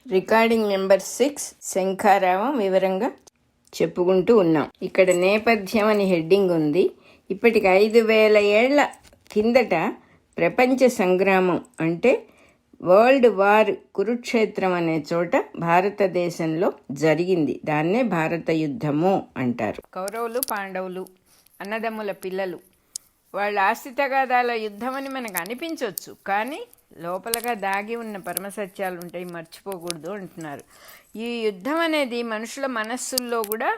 Recording number 6 శంఖారావం వివరంగా చెప్పుకుంటూ ఉన్నాం. ఇక్కడ నేపథ్యం అని హెడ్డింగ్ ఉంది. ఇప్పటికి 5,000 ఏళ్ల కిందట ప్రపంచ సంగ్రామం అంటే వరల్డ్ వార్ కురుక్షేత్రం అనే చోట భారతదేశంలో జరిగింది. దాన్నే భారత యుద్ధము అంటారు. కౌరవులు పాండవులు అన్నదమ్ముల పిల్లలు, వాళ్ళ ఆస్తి తగాదాల యుద్ధం అని మనకు అనిపించవచ్చు, కానీ లోపలగా దాగి ఉన్న పరమసత్యాలు ఉంటాయి, మర్చిపోకూడదు అంటున్నారు. ఈ యుద్ధం అనేది మనుషుల మనస్సుల్లో కూడా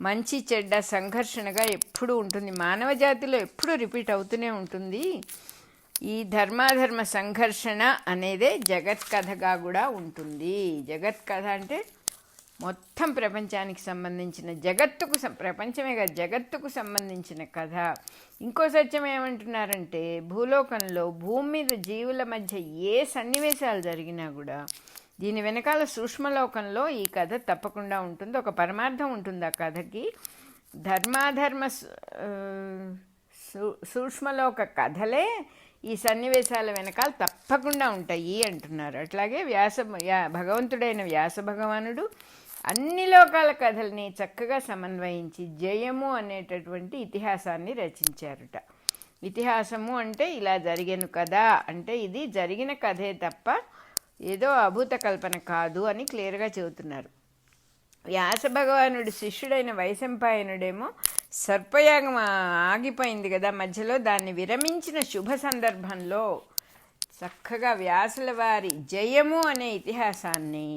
మంచి చెడ్డ సంఘర్షణగా ఎప్పుడూ ఉంటుంది. మానవ జాతిలో ఎప్పుడూ రిపీట్ అవుతూనే ఉంటుంది. ఈ ధర్మాధర్మ సంఘర్షణ అనేదే జగత్ కథగా కూడా ఉంటుంది. జగత్ కథ అంటే మొత్తం ప్రపంచానికి సంబంధించిన ప్రపంచమే కాదు, జగత్తుకు సంబంధించిన కథ. ఇంకో సత్యం ఏమంటున్నారంటే, భూలోకంలో భూమి మీద జీవుల మధ్య ఏ సన్నివేశాలు జరిగినా కూడా దీని వెనకాల సూక్ష్మలోకంలో ఈ కథ తప్పకుండా ఉంటుంది. ఒక పరమార్థం ఉంటుంది ఆ కథకి. ధర్మాధర్మ సూక్ష్మలోక కథలే ఈ సన్నివేశాల వెనకాల తప్పకుండా ఉంటాయి అంటున్నారు. అట్లాగే భగవంతుడైన వ్యాస భగవానుడు అన్ని లోకాల కథల్ని చక్కగా సమన్వయించి జయము అనేటటువంటి ఇతిహాసాన్ని రచించారుట. ఇతిహాసము అంటే ఇలా జరిగేను కదా, అంటే ఇది జరిగిన కథే తప్ప ఏదో అభూత కల్పన కాదు అని క్లియర్గా చెబుతున్నారు. వ్యాస భగవానుడు శిష్యుడైన వైశంపాయనుడేమో సర్పయాగం ఆగిపోయింది కదా మధ్యలో, దాన్ని విరమించిన శుభ సందర్భంలో చక్కగా వ్యాసుల వారి జయము అనే ఇతిహాసాన్ని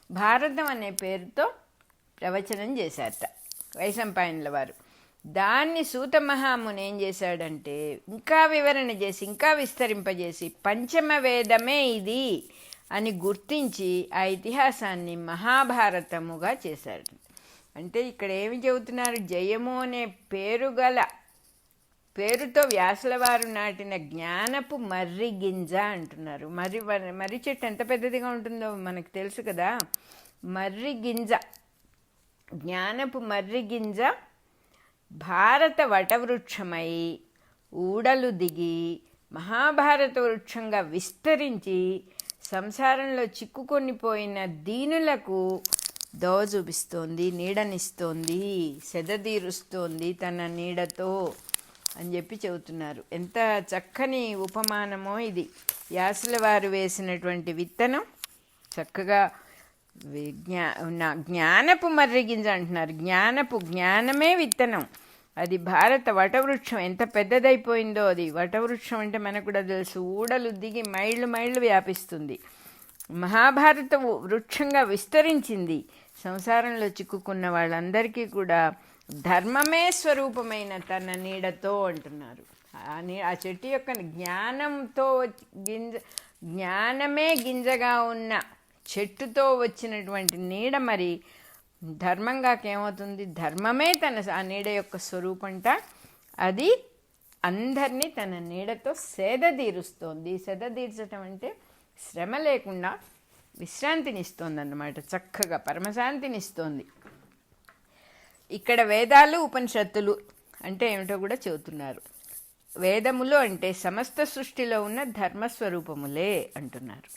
భారతం అనే పేరుతో ప్రవచనం చేశారట వైశంపాయనుల వారు. దాన్ని సూత మహాముని ఏం చేశాడంటే ఇంకా వివరణ చేసి, ఇంకా విస్తరింపజేసి పంచమ వేదమే ఇది అని గుర్తించి ఆ ఇతిహాసాన్ని మహాభారతముగా చేశాడు. అంటే ఇక్కడ ఏమి చెబుతున్నారు, జయము అనే పేరుతో వ్యాసుల వారు నాటిన జ్ఞానపు మర్రి గింజ అంటున్నారు. మర్రి చెట్టు ఎంత పెద్దదిగా ఉంటుందో మనకు తెలుసు కదా. మర్రి గింజ, జ్ఞానపు మర్రి గింజ భారత వటవృక్షమై ఊడలు దిగి మహాభారత వృక్షంగా విస్తరించి సంసారంలో చిక్కుకొనిపోయిన దీనులకు దోవ చూపిస్తోంది, నీడనిస్తోంది, సెదతీరుస్తోంది తన నీడతో అని చెప్పి చెబుతున్నారు. ఎంత చక్కని ఉపమానమో ఇది. వ్యాసుల వారు వేసినటువంటి విత్తనం చక్కగా జ్ఞానపు మర్రి గింజ అంటున్నారు. జ్ఞానమే విత్తనం. అది భారత వటవృక్షం ఎంత పెద్దదైపోయిందో. అది వటవృక్షం అంటే మనకు కూడా తెలుసు, ఊడలు దిగి మైళ్ళు వ్యాపిస్తుంది. మహాభారత వృక్షంగా విస్తరించింది. సంసారంలో చిక్కుకున్న వాళ్ళందరికీ కూడా ధర్మమే స్వరూపమైన తన నీడతో అంటున్నారు. ఆ చెట్టు యొక్క జ్ఞానమే గింజగా ఉన్న చెట్టుతో వచ్చినటువంటి నీడ మరి ధర్మంగా ఏమవుతుంది, ధర్మమే ఆ నీడ యొక్క స్వరూపంట. అది అందరినీ తన నీడతో సేదతీరుస్తోంది. సేదతీర్చటం అంటే శ్రమ లేకుండా విశ్రాంతినిస్తోంది అన్నమాట, చక్కగా పరమశాంతినిస్తోంది. ఇక్కడ వేదాలు ఉపనిషత్తులు అంటే ఏమిటో కూడా చెబుతున్నారు. వేదములు అంటే సమస్త సృష్టిలో ఉన్న ధర్మస్వరూపములే అంటున్నారు.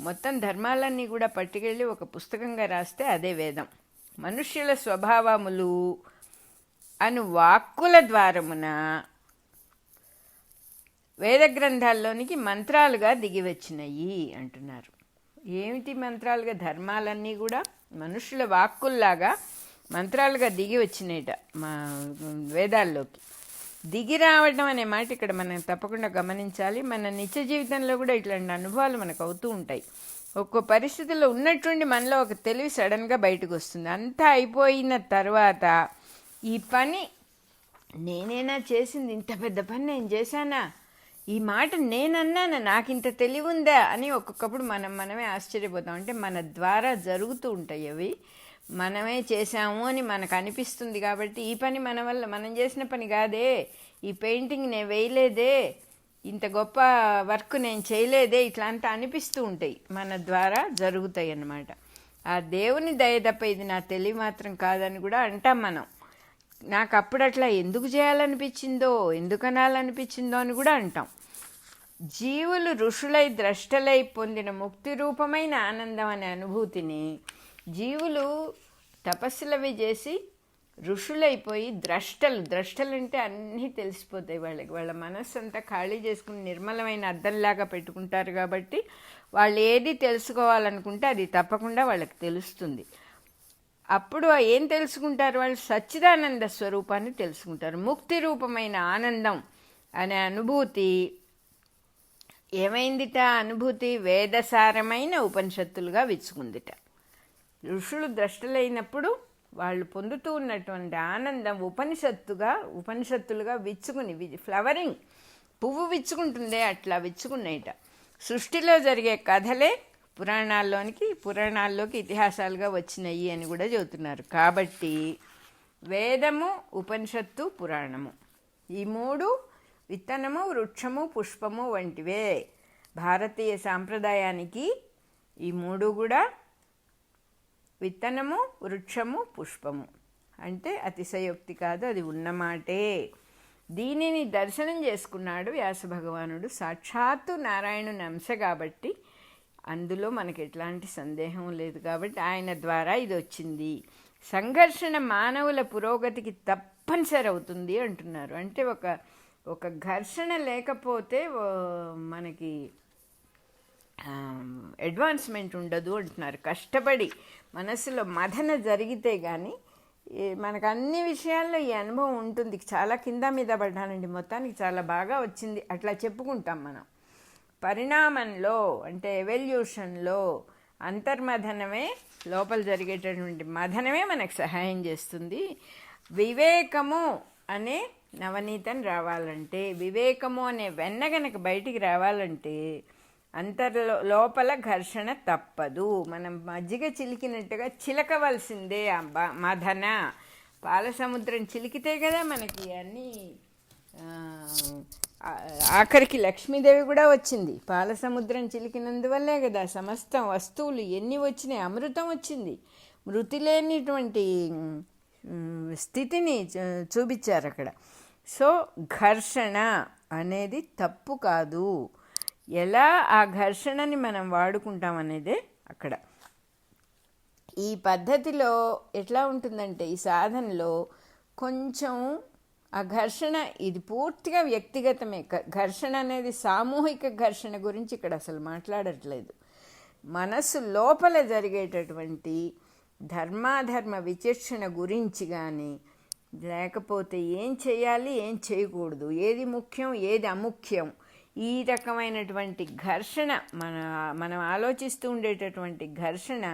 మొత్తం ధర్మాలన్నీ కూడా పట్టుకెళ్ళి ఒక పుస్తకంగా రాస్తే అదే వేదం. మనుష్యుల స్వభావములు అను వాక్కుల ద్వారమున వేద గ్రంథాల్లోనికి మంత్రాలుగా దిగి వచ్చినాయి అంటున్నారు. ఏమిటి మంత్రాలుగా? ధర్మాలన్నీ కూడా మనుషుల వాక్కుల్లాగా మంత్రాలుగా దిగి వచ్చినాయిట మా వేదాల్లోకి. దిగి రావడం అనే మాట ఇక్కడ మనం తప్పకుండా గమనించాలి. మన నిత్య జీవితంలో కూడా ఇట్లాంటి అనుభవాలు మనకు అవుతూ ఉంటాయి. ఒక్కో పరిస్థితుల్లో ఉన్నట్టుండి మనలో ఒక తెలివి సడన్గా బయటకు వస్తుంది. అంతా అయిపోయిన తర్వాత ఈ పని నేనేనా చేసింది, ఇంత పెద్ద పని నేను చేశానా, ఈ మాట నేనన్నానా, నాకు ఇంత తెలివి ఉందా అని ఒక్కొక్కప్పుడు మనమే ఆశ్చర్యపోతాం. అంటే మన ద్వారా జరుగుతూ ఉంటాయి అవి. మనమే చేశాము అని మనకు అనిపిస్తుంది కాబట్టి ఈ పని మన వల్ల, మనం చేసిన పని కాదే, ఈ పెయింటింగ్ నేను వేయలేదే, ఇంత గొప్ప వర్క్ నేను చేయలేదే, ఇట్లా అంతా అనిపిస్తూ ఉంటాయి, మన ద్వారా జరుగుతాయి అన్నమాట. ఆ దేవుని దయ తప్ప ఇది నా తెలివి మాత్రం కాదని కూడా అంటాం మనం. నాకు అప్పుడు అట్లా ఎందుకు చేయాలనిపించిందో, ఎందుకు అనాలనిపించిందో అని కూడా అంటాం. జీవులు ఋషులై ద్రష్టలై పొందిన ముక్తి రూపమైన ఆనందం అనే అనుభూతిని జీవులు తపస్సులవి చేసి ఋషులైపోయి ద్రష్టలు అంటే అన్నీ తెలిసిపోతాయి వాళ్ళకి. వాళ్ళ మనస్సు అంతా ఖాళీ చేసుకుని నిర్మలమైన అద్దంలాగా పెట్టుకుంటారు కాబట్టి వాళ్ళు ఏది తెలుసుకోవాలనుకుంటే అది తప్పకుండా వాళ్ళకి తెలుస్తుంది. అప్పుడు ఏం తెలుసుకుంటారు? వాళ్ళు సచ్చిదానంద స్వరూపాన్ని తెలుసుకుంటారు. ముక్తి రూపమైన ఆనందం అనే అనుభూతి ఏమైందిట? అనుభూతి వేదసారమైన ఉపనిషత్తులుగా విచ్చుకుందిట. ఋషులు ద్రష్టలైనప్పుడు వాళ్ళు పొందుతూ ఉన్నటువంటి ఆనందం ఉపనిషత్తులుగా విచ్చుకుని, ఫ్లవరింగ్ పువ్వు విచ్చుకుంటుందే అట్లా విచ్చుకున్నాయిట. సృష్టిలో జరిగే కథలే పురాణాల్లోకి ఇతిహాసాలుగా వచ్చినాయి అని కూడా చెబుతున్నారు. కాబట్టి వేదము, ఉపనిషత్తు, పురాణము ఈ మూడు విత్తనము, వృక్షము, పుష్పము వంటివే. భారతీయ సాంప్రదాయానికి ఈ మూడు కూడా విత్తనము, వృక్షము, పుష్పము అంటే అతిశయోక్తి కాదు, అది ఉన్నమాటే. దీనిని దర్శనం చేసుకున్నాడు వ్యాస భగవానుడు. సాక్షాత్తు నారాయణుని అంశ కాబట్టి అందులో మనకి ఎట్లాంటి సందేహం లేదు. కాబట్టి ఆయన ద్వారా ఇది వచ్చింది. సంఘర్షణ మానవుల పురోగతికి తప్పనిసరి అవుతుంది అంటున్నారు. అంటే ఒక ఘర్షణ లేకపోతే మనకి అడ్వాన్స్మెంట్ ఉండదు అంటున్నారు. కష్టపడి మనసులో మథన జరిగితే కానీ మనకు అన్ని విషయాల్లో ఈ అనుభవం ఉంటుంది. చాలా కింద మీద పడ్డానండి, మొత్తానికి చాలా బాగా వచ్చింది అట్లా చెప్పుకుంటాం మనం. పరిణామంలో అంటే ఎవల్యూషన్లో అంతర్మథనమే, లోపల జరిగేటటువంటి మథనమే మనకు సహాయం చేస్తుంది. వివేకము అనే నవనీతం రావాలంటే, వివేకము అనే వెన్న గనక బయటికి రావాలంటే లోపల ఘర్షణ తప్పదు. మనం మజ్జిగ చిలికినట్టుగా చిలకవలసిందే. మథన పాల సముద్రం చిలికితే కదా మనకి అన్నీ. ఆఖరికి లక్ష్మీదేవి కూడా వచ్చింది. పాల సముద్రం చిలికినందువల్లే కదా సమస్తం వస్తువులు ఎన్ని వచ్చినాయి. అమృతం వచ్చింది. మృతి లేనిటువంటి స్థితిని చూపించారు అక్కడ. సో ఘర్షణ అనేది తప్పు కాదు. ఎలా ఆ ఘర్షణని మనం వాడుకుంటాం అనేదే అక్కడ. ఈ పద్ధతిలో ఎట్లా ఉంటుందంటే, ఈ సాధనలో కొంచెం ఆ ఘర్షణ ఇది పూర్తిగా వ్యక్తిగతమే. ఘర్షణ అనేది సామూహిక ఘర్షణ గురించి ఇక్కడ అసలు మాట్లాడట్లేదు. మనస్సు లోపల జరిగేటటువంటి ధర్మాధర్మ విచక్షణ గురించి కానీ, లేకపోతే ఏం చేయాలి ఏం చేయకూడదు, ఏది ముఖ్యం ఏది అముఖ్యం, ఈ రకమైనటువంటి ఘర్షణ మనం ఆలోచిస్తూ ఉండేటటువంటి ఘర్షణ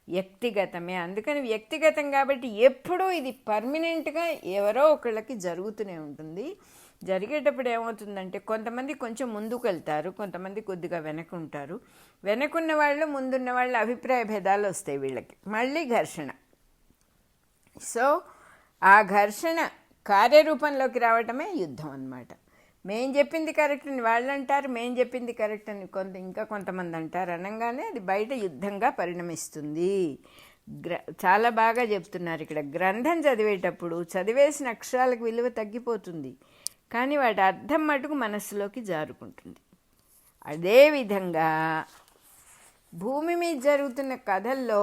వ్యక్తిగతమే. అందుకని వ్యక్తిగతం కాబట్టి ఎప్పుడూ ఇది పర్మనెంట్గా ఎవరో ఒకళ్ళకి జరుగుతూనే ఉంటుంది. జరిగేటప్పుడు ఏమవుతుందంటే కొంతమంది కొంచెం ముందుకు వెళ్తారు, కొంతమంది కొద్దిగా వెనకుంటారు. వెనకున్న వాళ్ళు ముందున్న వాళ్ళు అభిప్రాయ భేదాలు వస్తాయి వీళ్ళకి, మళ్ళీ ఘర్షణ. సో ఆ ఘర్షణ కార్యరూపంలోకి రావటమే యుద్ధం అన్నమాట. మేం చెప్పింది కరెక్ట్ అని వాళ్ళు అంటారు, మేం చెప్పింది కరెక్ట్ అని ఇంకా కొంతమంది అంటారు. అనగానే అది బయట యుద్ధంగా పరిణమిస్తుంది. చాలా బాగా చెప్తున్నారు ఇక్కడ. గ్రంథం చదివేటప్పుడు చదివేసిన అక్షరాలకు విలువ తగ్గిపోతుంది, కానీ వాటి అర్థం మటుకు మనస్సులోకి జారుకుంటుంది. అదేవిధంగా భూమి మీద జరుగుతున్న కథల్లో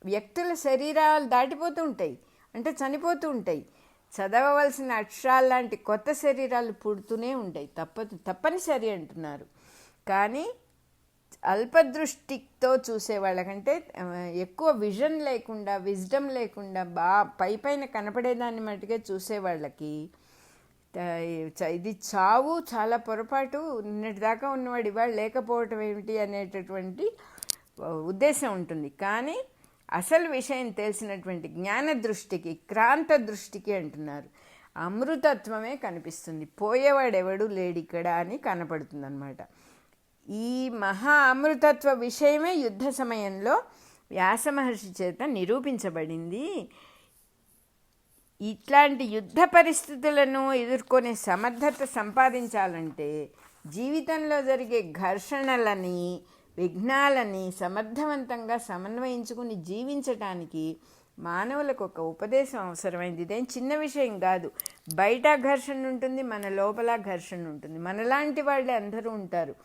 వ్యక్తుల శరీరాలు దాటిపోతూ ఉంటాయి, అంటే చనిపోతూ ఉంటాయి. చదవవలసిన అక్షరాలు లాంటి కొత్త శరీరాలు పుడుతూనే ఉంటాయి, తప్పనిసరి అంటున్నారు. కానీ అల్పదృష్టితో చూసేవాళ్ళకంటే ఎక్కువ విజన్ లేకుండా, విజ్డమ్ లేకుండా పైన కనపడేదాన్ని మట్టుకే చూసేవాళ్ళకి ఇది చావు చాలా పొరపాటు, నిన్నటి దాకా ఉన్నవాడు ఇవాళ లేకపోవటం ఏమిటి అనేటటువంటి ఉద్దేశం ఉంటుంది. కానీ అసలు విషయం తెలిసినటువంటి జ్ఞాన దృష్టికి, క్రాంత దృష్టికి అంటున్నారు, అమృతత్వమే కనిపిస్తుంది. పోయేవాడెవడు లేడిక్కడ అని కనపడుతుంది అన్నమాట. ఈ మహా అమృతత్వ విషయమే యుద్ధ సమయంలో వ్యాస మహర్షి చేత నిరూపించబడింది. ఇట్లాంటి యుద్ధ పరిస్థితులను ఎదుర్కొనే సమర్థత సంపాదించాలంటే జీవితంలో జరిగే ఘర్షణలని, విఘ్నాలని సమర్థవంతంగా సమన్వయించుకుని జీవించటానికి మానవులకు ఒక ఉపదేశం అవసరమైంది. ఇదేం చిన్న విషయం కాదు. బయట ఘర్షణ ఉంటుంది, మన లోపల ఘర్షణ ఉంటుంది. మనలాంటి వాళ్ళే అందరూ ఉంటారు.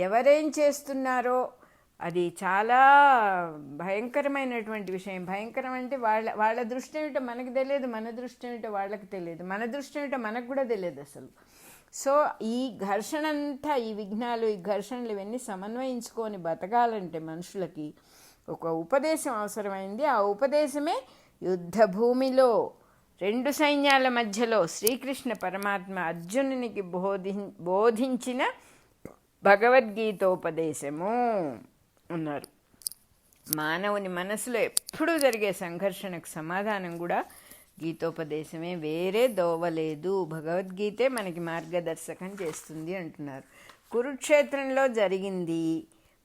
ఎవరేం చేస్తున్నారో అది చాలా భయంకరమైనటువంటి విషయం. భయంకరం అంటే వాళ్ళ దృష్టి ఏమిటో మనకు తెలియదు, మన దృష్టి ఏమిటో వాళ్ళకి తెలియదు, మన దృష్టి ఏమిటో మనకు కూడా తెలియదు అసలు. సో ఈ ఘర్షణ అంతా, ఈ విఘ్నాలు, ఈ ఘర్షణలు ఇవన్నీ సమన్వయించుకొని బతకాలంటే మనుషులకి ఒక ఉపదేశం అవసరమైంది. ఆ ఉపదేశమే యుద్ధ భూమిలో 2 సైన్యాల మధ్యలో శ్రీకృష్ణ పరమాత్మ అర్జునునికి బోధించిన భగవద్గీతోపదేశము అన్నారు. మానవుని మనసులో ఎప్పుడూ జరిగే సంఘర్షణకు సమాధానం కూడా గీతోపదేశమే, వేరే దోవలేదు. భగవద్గీతే మనకి మార్గదర్శకం చేస్తుంది అంటున్నారు. కురుక్షేత్రంలో జరిగింది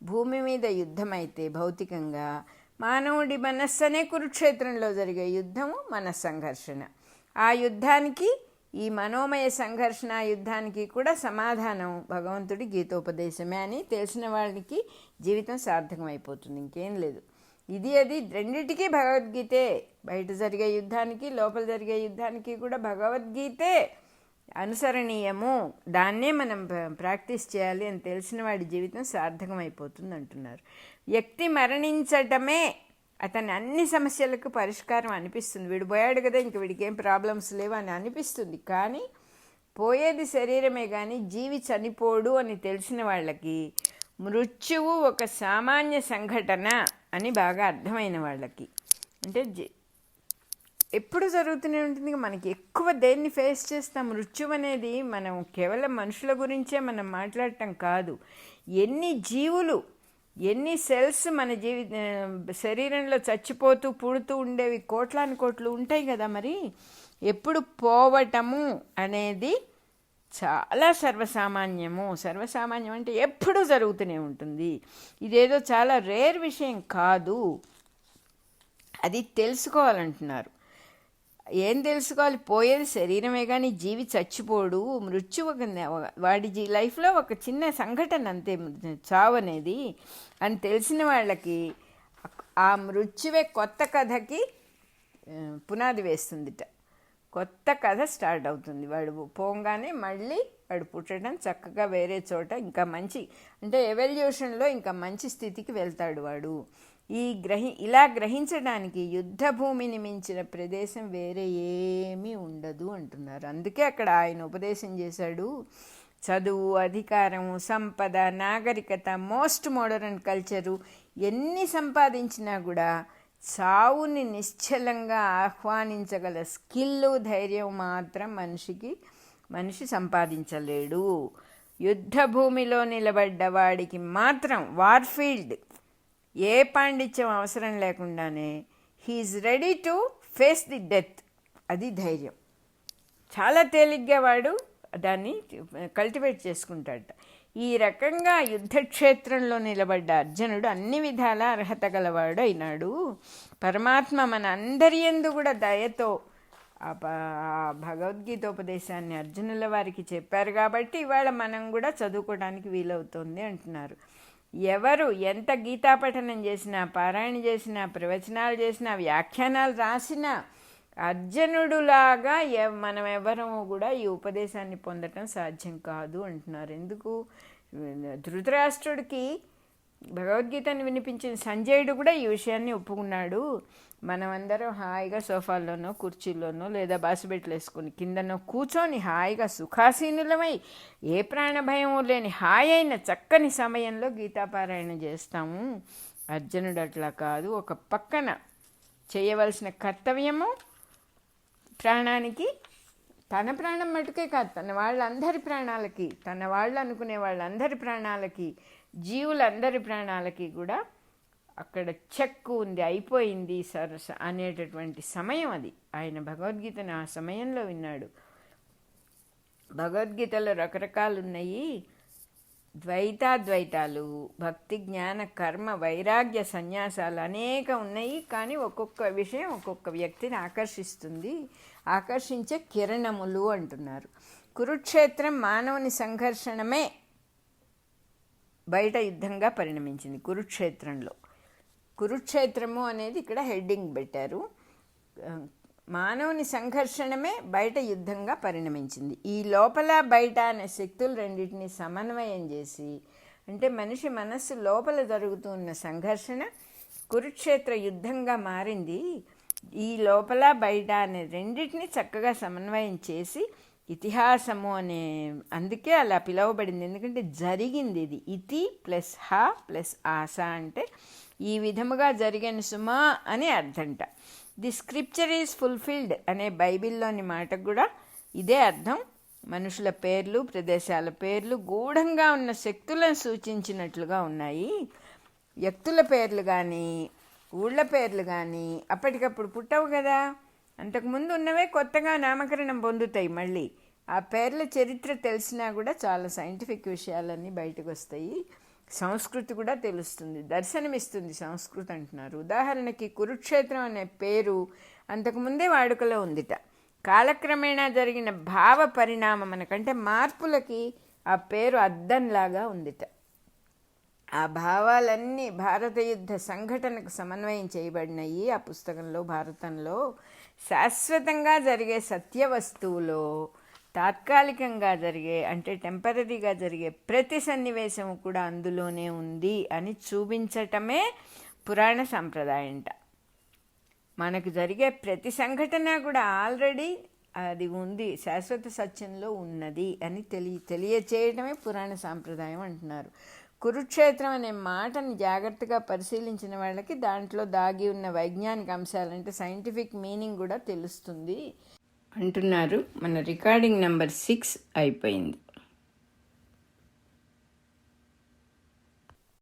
భూమి మీద యుద్ధం అయితే భౌతికంగా, మానవుడి మనస్సనే కురుక్షేత్రంలో జరిగే యుద్ధము మన సంఘర్షణ. ఆ యుద్ధానికి, ఈ మనోమయ సంఘర్షణ యుద్ధానికి కూడా సమాధానం భగవంతుడి గీతోపదేశమే అని తెలిసిన వాళ్ళకి జీవితం సార్థకం అయిపోతుంది, ఇంకేం లేదు. ఇది అది రెండిటికీ భగవద్గీతే. బయట జరిగే యుద్ధానికి, లోపల జరిగే యుద్ధానికి కూడా భగవద్గీతే అనుసరణీయము. దాన్నే మనం ప్రాక్టీస్ చేయాలి అని తెలిసిన వాడి జీవితం సార్థకం అయిపోతుంది అంటున్నారు. వ్యక్తి మరణించటమే అతని అన్ని సమస్యలకు పరిష్కారం అనిపిస్తుంది. వీడు పోయాడు కదా, ఇంక వీడికి ఏం ప్రాబ్లమ్స్ లేవు అని అనిపిస్తుంది. కానీ పోయేది శరీరమే, కానీ జీవి చనిపోడు అని తెలిసిన వాళ్ళకి మృత్యువు ఒక సామాన్య సంఘటన అని బాగా అర్థమైన వాళ్ళకి, అంటే ఎప్పుడు జరుగుతూనే ఉంటుంది. మనకి ఎక్కువ దేన్ని ఫేస్ చేస్తాం. మృత్యు అనేది మనం కేవలం మనుషుల గురించే మనం మాట్లాడటం కాదు, ఎన్ని జీవులు, ఎన్ని సెల్స్ మన శరీరంలో చచ్చిపోతూ పుడుతూ ఉండేవి కోట్లాను కోట్లు ఉంటాయి కదా. మరి ఎప్పుడు పోవటము అనేది చాలా సర్వసామాన్యము. సర్వసామాన్యం అంటే ఎప్పుడూ జరుగుతూనే ఉంటుంది. ఇదేదో చాలా రేర్ విషయం కాదు, అది తెలుసుకోవాలంటున్నారు. ఏం తెలుసుకోవాలి? పోయేది శరీరమే, కానీ జీవి చచ్చిపోడు. మృత్యు వాడి లైఫ్లో ఒక చిన్న సంఘటన అంతే, చావు అనేది అని తెలిసిన వాళ్ళకి ఆ మృత్యువే కొత్త కథకి పునాది వేస్తుందిట. కొత్త కథ స్టార్ట్ అవుతుంది. వాడు పోగానే మళ్ళీ వాడు పుట్టడం, చక్కగా వేరే చోట ఇంకా మంచి, అంటే ఎవల్యూషన్లో ఇంకా మంచి స్థితికి వెళ్తాడు వాడు. ఇలా గ్రహించడానికి యుద్ధ భూమిని మించిన ప్రదేశం వేరే ఏమీ ఉండదు అంటున్నారు. అందుకే అక్కడ ఆయన ఉపదేశం చేశాడు. చదువు, అధికారము, సంపద, నాగరికత, మోస్ట్ మోడర్న్ కల్చరు ఎన్ని సంపాదించినా కూడా చావుని నిశ్చలంగా ఆహ్వానించగల స్కిల్లు, ధైర్యం మాత్రం మనిషి సంపాదించలేడు. యుద్ధ భూమిలో నిలబడ్డ వాడికి మాత్రం వార్ఫీల్డ్ ఏ పాండిత్యం అవసరం లేకుండానే he is ready to face the death. అది ధైర్యం. చాలా తేలిగ్గా వాడు దాన్ని కల్టివేట్ చేసుకుంటాడట. ఈ రకంగా యుద్ధక్షేత్రంలో నిలబడ్డ అర్జునుడు అన్ని విధాల అర్హత గలవాడు అయినాడు. పరమాత్మ మన అందరి యందు కూడా దయతో ఆ భగవద్గీతోపదేశాన్ని అర్జునుల వారికి చెప్పారు కాబట్టి ఇవాళ మనం కూడా చదువుకోవడానికి వీలవుతుంది అంటున్నారు. ఎవరు ఎంత గీతాపఠనం చేసినా, పారాయణ చేసినా, ప్రవచనాలు చేసినా, వ్యాఖ్యానాలు రాసినా అర్జునుడులాగా మనం ఎవరము కూడా ఈ ఉపదేశాన్ని పొందటం సాధ్యం కాదు అంటున్నారు. ఎందుకు? ధృతరాష్ట్రుడికి భగవద్గీతను వినిపించిన సంజయుడు కూడా ఈ విషయాన్ని ఒప్పుకున్నాడు. మనమందరం హాయిగా సోఫాల్లోనో, కుర్చీల్లోనో, లేదా బాసిబెట్లు వేసుకుని కిందనో కూర్చొని హాయిగా సుఖాసీనులమై ఏ ప్రాణభయం లేని హాయి అయిన చక్కని సమయంలో గీతాపారాయణ చేస్తాము. అర్జునుడు అట్లా కాదు. ఒక పక్కన చేయవలసిన కర్తవ్యము ప్రాణానికి, తన ప్రాణం మటుకే కాదు, తన వాళ్ళందరి ప్రాణాలకి, తన వాళ్ళు అనుకునే వాళ్ళందరి ప్రాణాలకి, జీవులందరి ప్రాణాలకి కూడా అక్కడ చెక్కు ఉంది, అయిపోయింది అనేటటువంటి సమయం అది. ఆయన భగవద్గీతను ఆ సమయంలో విన్నాడు. భగవద్గీతలో రకరకాలు ఉన్నాయి. ద్వైతాలు, భక్తి, జ్ఞాన, కర్మ, వైరాగ్య, సన్యాసాలు అనేక ఉన్నాయి. కానీ ఒక్కొక్క విషయం ఒక్కొక్క వ్యక్తిని ఆకర్షిస్తుంది. ఆకర్షించే కిరణములు అంటున్నారు. కురుక్షేత్రం మానవుని సంఘర్షణమే బయట యుద్ధంగా పరిణమించింది. కురుక్షేత్రంలో, కురుక్షేత్రము అనేది ఇక్కడ హెడ్డింగ్ పెట్టారు. మానవుని సంఘర్షణమే బయట యుద్ధంగా పరిణమించింది. ఈ లోపల బయట అనే శక్తులు రెండింటిని సమన్వయం చేసి, అంటే మనిషి మనస్సు లోపల జరుగుతున్న సంఘర్షణ కురుక్షేత్ర యుద్ధంగా మారింది. ఈ లోపల బయట అనే రెండింటిని చక్కగా సమన్వయం చేసి ఇతిహాసము అనే, అందుకే అలా పిలువబడింది. ఎందుకంటే జరిగింది ఇది. ఇతి ప్లస్ హ ప్లస్ ఆశ అంటే ఈ విధముగా జరిగిన సుమా అని అర్థంట. ది స్క్రిప్చర్ ఈజ్ ఫుల్ఫిల్డ్ అనే బైబిల్లోని మాటకు కూడా ఇదే అర్థం. మనుషుల పేర్లు, ప్రదేశాల పేర్లు గూఢంగా ఉన్న శక్తులను సూచించినట్లుగా ఉన్నాయి. వ్యక్తుల పేర్లు కానీ ఊళ్ళ పేర్లు కానీ అప్పటికప్పుడు పుట్టవు కదా, అంతకుముందు ఉన్నవే కొత్తగా నామకరణం పొందుతాయి. మళ్ళీ ఆ పేర్ల చరిత్ర తెలిసినా కూడా చాలా సైంటిఫిక్ విషయాలన్నీ బయటకు వస్తాయి. సంస్కృతి కూడా తెలుస్తుంది, దర్శనమిస్తుంది సంస్కృతి అంటున్నారు. ఉదాహరణకి కురుక్షేత్రం అనే పేరు అంతకుముందే వాడుకలో ఉందిట. కాలక్రమేణా జరిగిన భావ పరిణామం మనకంటే మార్పులకి ఆ పేరు అద్దంలాగా ఉందిట. ఆ భావాలన్నీ భారత యుద్ధ సంఘటనకు సమన్వయం చేయబడినాయి. ఆ పుస్తకంలో, భారతంలో శాశ్వతంగా జరిగే సత్య వస్తువులో తాత్కాలికంగా జరిగే, అంటే టెంపరీగా జరిగే ప్రతి సన్నివేశం కూడా అందులోనే ఉంది అని చూపించటమే పురాణ సాంప్రదాయంట. మనకు జరిగే ప్రతి సంఘటన కూడా ఆల్రెడీ అది ఉంది, శాశ్వత సత్యంలో ఉన్నది అని తెలియచేయడమే పురాణ సాంప్రదాయం అంటున్నారు. కురుక్షేత్రం అనే మాటని జాగ్రత్తగా పరిశీలించిన వాళ్ళకి దాంట్లో దాగి ఉన్న వైజ్ఞానిక అంశాలంటే సైంటిఫిక్ మీనింగ్ కూడా తెలుస్తుంది అంటున్నారు. మన రికార్డింగ్ నెంబర్ 6 అయిపోయింది.